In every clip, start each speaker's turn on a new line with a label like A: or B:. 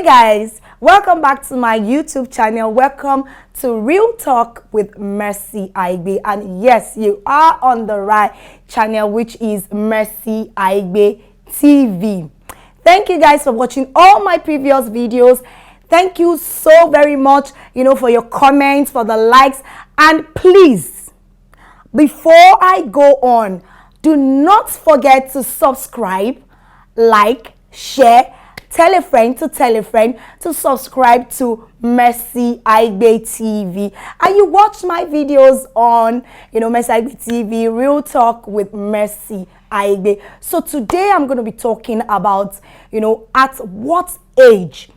A: Guys, welcome back to my YouTube channel. Welcome to Real Talk with Mercy Aigbe. And yes, you are on the right channel, which is Mercy Aigbe TV. Thank you guys for watching all my previous videos. Thank you so very much, for your comments, for the likes. And please, before I go on, do not forget to subscribe, like, share, tell a friend to subscribe to Mercy Aigbe TV. And you watch my videos on, Mercy Aigbe TV, Real Talk with Mercy Aigbe. So today I'm going to be talking about, at what age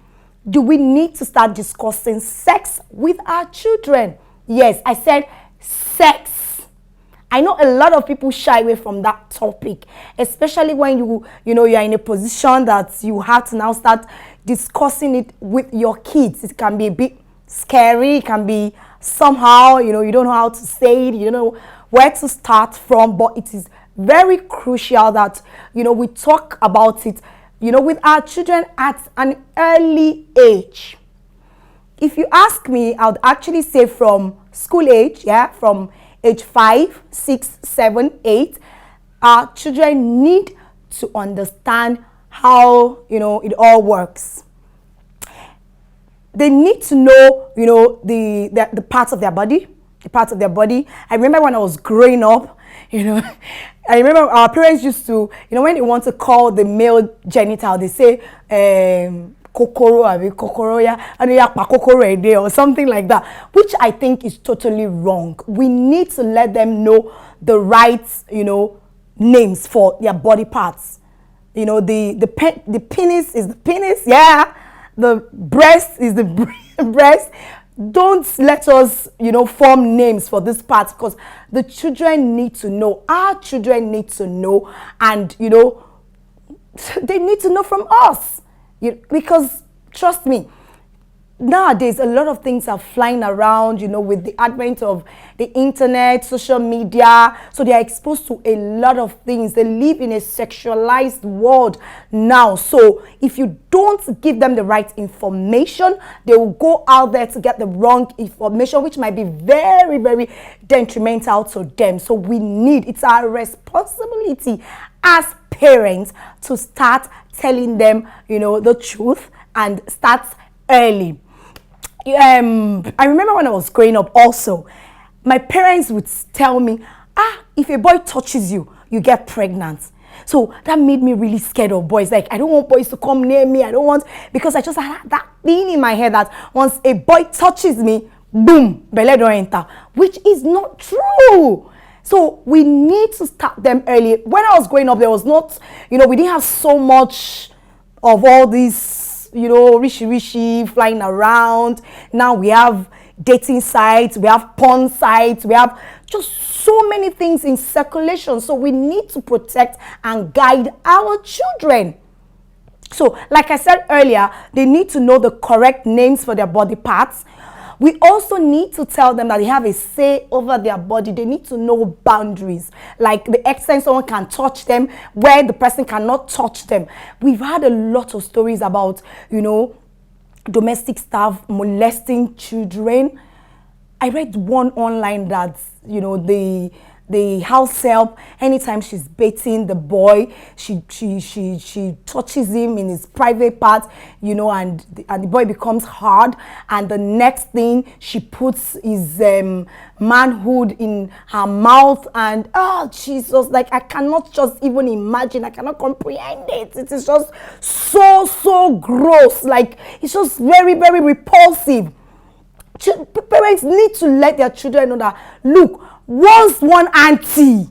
A: do we need to start discussing sex with our children? Yes, I said sex. I know a lot of people shy away from that topic, especially when you're in a position that you have to now start discussing it with your kids. It can be a bit scary. It can be somehow, you don't know how to say it. You don't know where to start from, but it is very crucial that, we talk about it, with our children at an early age. If you ask me, I would actually say from school age, from age 5, 6, 7, 8, our children need to understand how, it all works. They need to know, the parts of their body, I remember when I was growing up, I remember our parents used to, when they want to call the male genital, they say, kokoro or something like that, which I think is totally wrong. We need to let them know the right, names for their body parts. The penis is the penis, the breast is the breast. Don't let us, form names for this part, because the children need to know. Our children need to know, and they need to know from us. Because trust me, nowadays a lot of things are flying around, with the advent of the internet, social media. So they are exposed to a lot of things. They live in a sexualized world now. So if you don't give them the right information, they will go out there to get the wrong information, which might be very, very detrimental to them. So it's our responsibility as parents to start telling them, the truth, and start early. I remember when I was growing up also, my parents would tell me, if a boy touches you, you get pregnant. So that made me really scared of boys. Like, I don't want boys to come near me. Because I just had that thing in my head that once a boy touches me, boom, belle don't enter, which is not true. So we need to start them early. When I was growing up, there was not, we didn't have so much of all these, rishi flying around. Now we have dating sites, we have porn sites, we have just so many things in circulation. So we need to protect and guide our children. So like I said earlier, they need to know the correct names for their body parts. We also need to tell them that they have a say over their body. They need to know boundaries, like the extent someone can touch them, where the person cannot touch them. We've had a lot of stories about, domestic staff molesting children. I read one online that, the house help, anytime she's bathing the boy, she touches him in his private part, and the boy becomes hard, and the next thing she puts his manhood in her mouth, and Jesus, like, I cannot just even imagine, I cannot comprehend it. It is just so gross. Like, it's just very, very repulsive. Parents need to let their children know that, look, once one auntie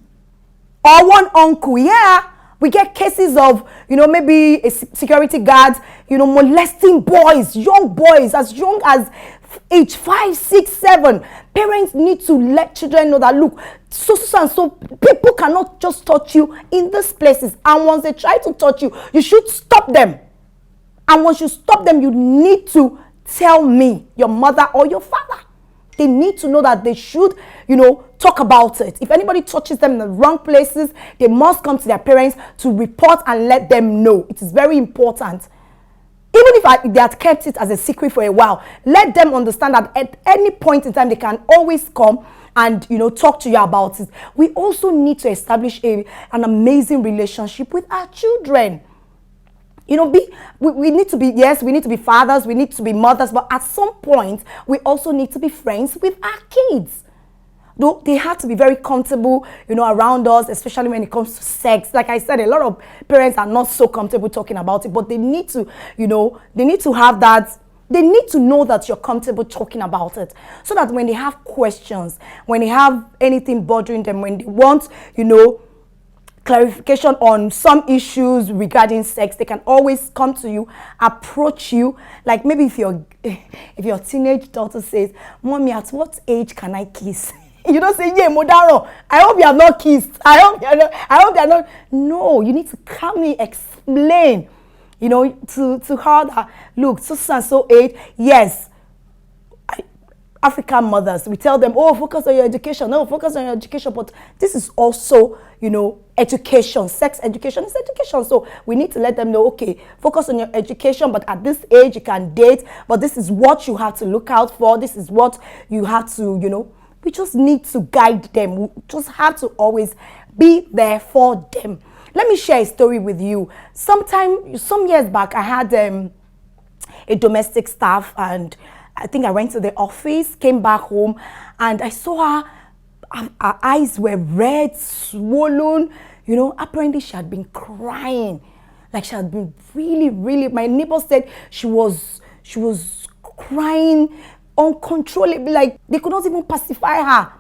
A: or one uncle, we get cases of, maybe a security guard, molesting boys, young boys, as young as age 5, 6, 7. Parents need to let children know that, look, so people cannot just touch you in these places. And once they try to touch you, you should stop them. And once you stop them, you need to tell me, your mother or your father. They need to know that they should, talk about it. If anybody touches them in the wrong places, they must come to their parents to report and let them know. It is very important. if they had kept it as a secret for a while, let them understand that at any point in time they can always come and talk to you about it. We also need to establish an amazing relationship with our children. We need to be, yes, we need to be fathers, we need to be mothers, but at some point we also need to be friends with our kids. Though they have to be very comfortable, around us, especially when it comes to sex. Like I said, a lot of parents are not so comfortable talking about it, but they need to, they need to have that. They need to know that you're comfortable talking about it, so that when they have questions, when they have anything bothering them, when they want, clarification on some issues regarding sex, they can always come to you, approach you. Like maybe if your teenage daughter says, "Mommy, at what age can I kiss?" You don't say, "Yeah, Modaro, I hope you are not kissed. I hope you are not." No, you need to calmly explain, to her that, look, so and so age, yes. African mothers, we tell them, oh, focus on your education. No, focus on your education. But this is also, education. Sex education is education. So we need to let them know, okay, focus on your education, but at this age you can date, but this is what you have to look out for. This is what you have to, we just need to guide them. We just have to always be there for them. Let me share a story with you. Some years back, I had a domestic staff, and I think I went to the office, came back home, and I saw her eyes were red, swollen. Apparently she had been crying. Like she had been really, really, my neighbor said she was crying uncontrollably, like they could not even pacify her.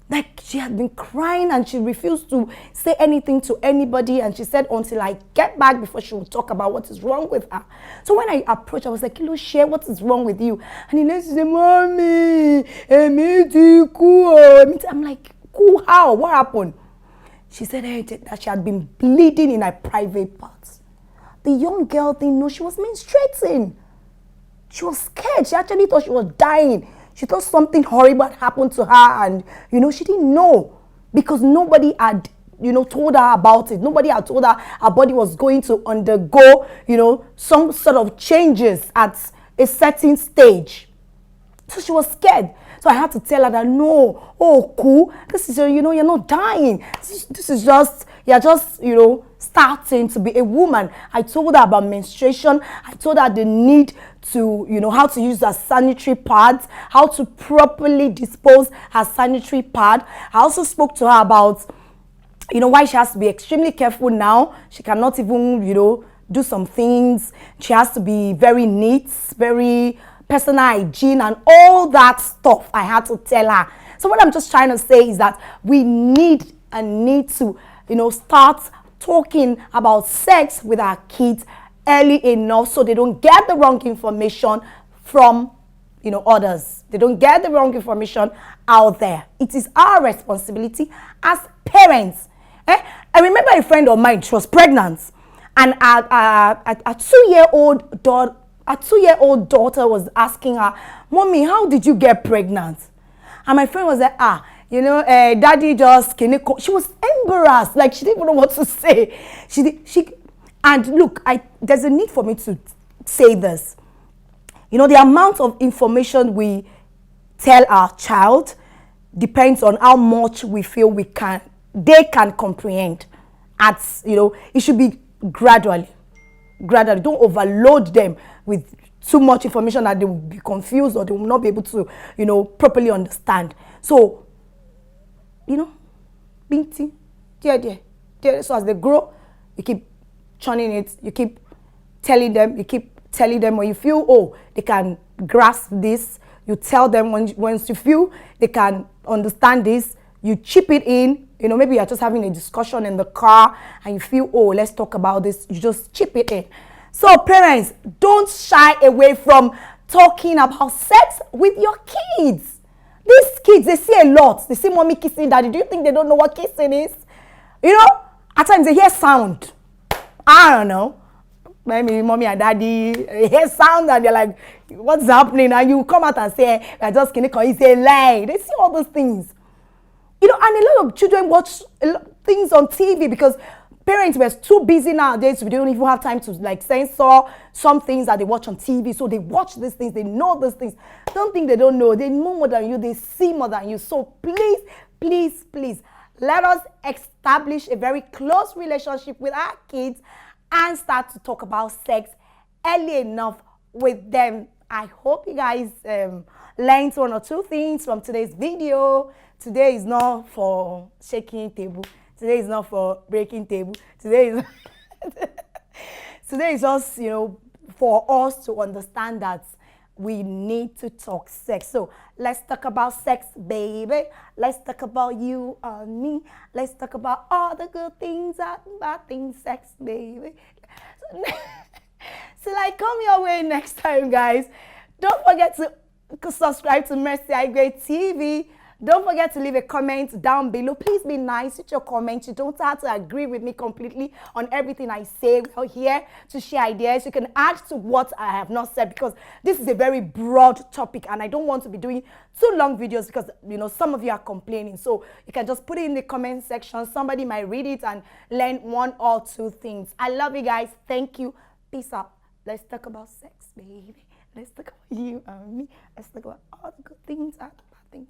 A: Like she had been crying and she refused to say anything to anybody. And she said until I get back before she would talk about what is wrong with her. So when I approached, I was like, "Kilo, share what is wrong with you." And he said, "Mommy, I'm like, cool, how? What happened?" She said that she had been bleeding in her private parts. The young girl didn't know she was menstruating. She was scared. She actually thought she was dying. She thought something horrible had happened to her, and she didn't know because nobody had told her about it. Nobody had told her her body was going to undergo some sort of changes at a certain stage. So she was scared. So I had to tell her that no, oh cool, this is you're not dying. This is just, you're just starting to be a woman. I told her about menstruation. I told her the need to, how to use her sanitary pads, how to properly dispose her sanitary pad. I also spoke to her about, why she has to be extremely careful now. She cannot even, do some things. She has to be very neat, very personal hygiene and all that stuff. I had to tell her. So what I'm just trying to say is that we need to, start talking about sex with our kids early enough so they don't get the wrong information from others. They don't get the wrong information out there. It is our responsibility as parents. I remember a friend of mine, she was pregnant, and a 2-year-old daughter was asking her, "Mommy, how did you get pregnant?" And my friend was like, daddy just, she was embarrassed, like she didn't even know what to say. And look, there's a need for me to say this. The amount of information we tell our child depends on how much we feel they can comprehend. It should be gradually. Don't overload them with too much information that they will be confused or they will not be able to, properly understand. So, binti, dear. So as they grow, you keep churning it, you keep telling them, when you feel, they can grasp this, you tell them. Once you feel they can understand this, you chip it in. Maybe you're just having a discussion in the car and you feel, let's talk about this, you just chip it in. So parents, don't shy away from talking about sex with your kids. These kids, they see a lot. They see mommy kissing daddy. Do you think they don't know what kissing is? At times they hear sound. I don't know. Maybe mommy and daddy hear sound and they're like, what's happening? And you come out and say, I just can't call you, say lie. They see all those things. And a lot of children watch things on TV because parents were too busy nowadays. We don't even have time to like censor some things that they watch on TV. So they watch these things. They know these things. Don't think they don't know. They know more than you. They see more than you. So please, please, please, let us establish a very close relationship with our kids and start to talk about sex early enough with them. I hope you guys learned one or two things from today's video. Today is not for shaking table. Today is not for breaking table. Today is today is just, you know, for us to understand that we need to talk sex. So let's talk about sex, baby. Let's talk about you and me. Let's talk about all the good things and bad things, sex, baby. So like, come your way next time, guys. Don't forget to subscribe to Mercy Aigbe TV. Don't forget to leave a comment down below. Please be nice with your comments. You don't have to agree with me completely on everything I say. We're here to share ideas. You can add to what I have not said, because this is a very broad topic and I don't want to be doing too long videos because, you know, some of you are complaining. So you can just put it in the comment section. Somebody might read it and learn one or two things. I love you guys. Thank you. Peace out. Let's talk about sex, baby. Let's talk about you and me. Let's talk about all the good things and bad things.